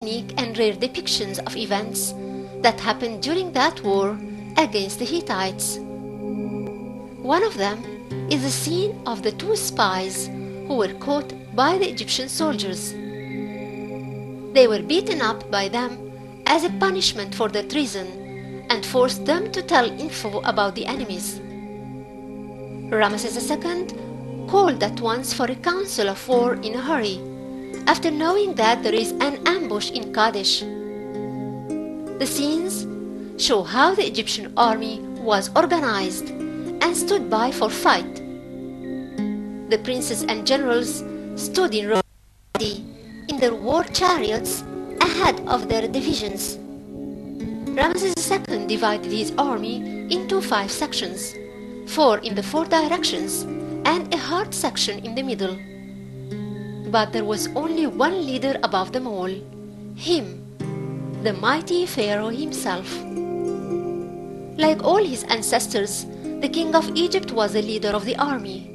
unique and rare depictions of events that happened during that war against the Hittites. One of them is the scene of the two spies who were caught by the Egyptian soldiers. They were beaten up by them as a punishment for their treason and forced them to tell info about the enemies. Ramesses II called at once for a council of war in a hurry after knowing that there is an ambush in Kadesh. The scenes show how the Egyptian army was organized and stood by for fight. The princes and generals stood in row in their war chariots ahead of their divisions. Ramesses II divided his army into 5 sections, 4 in the 4 directions and a hard section in the middle. But there was only one leader above them all, him, the mighty Pharaoh himself. Like all his ancestors, the king of Egypt was the leader of the army.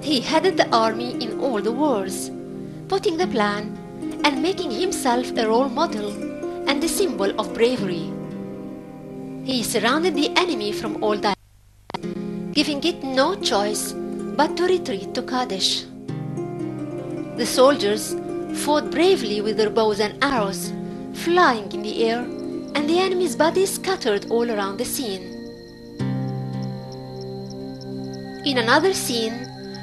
He headed the army in all the wars, putting the plan and making himself a role model and a symbol of bravery. He surrounded the enemy from all directions, giving it no choice but to retreat to Kadesh. The soldiers fought bravely with their bows and arrows, flying in the air, and the enemy's bodies scattered all around the scene. In another scene,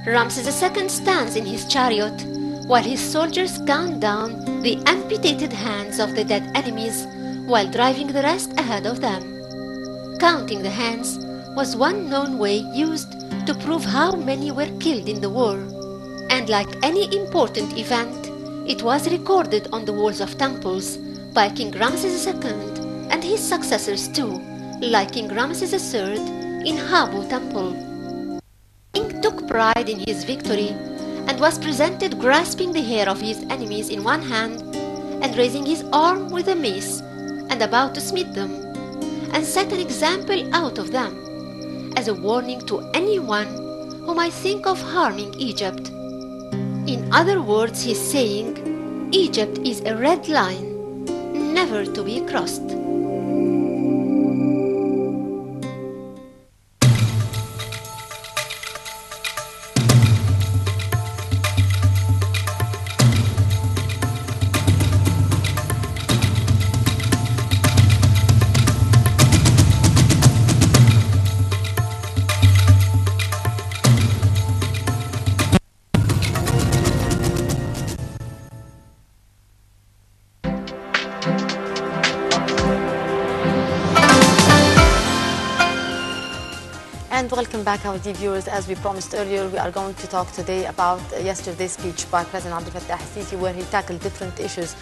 Ramesses II stands in his chariot while his soldiers count down the amputated hands of the dead enemies while driving the rest ahead of them. Counting the hands was one known way used to prove how many were killed in the war, and like any important event, it was recorded on the walls of temples by King Ramesses II and his successors too, like King Ramesses III in Habu Temple. The king took pride in his victory and was presented grasping the hair of his enemies in one hand and raising his arm with a mace and about to smite them, and set an example out of them as a warning to anyone who might think of harming Egypt. In other words, he's saying, Egypt is a red line, never to be crossed. And welcome back, our dear viewers. As we promised earlier, we are going to talk today about yesterday's speech by President Abdel Fattah al-Sisi, where he tackled different issues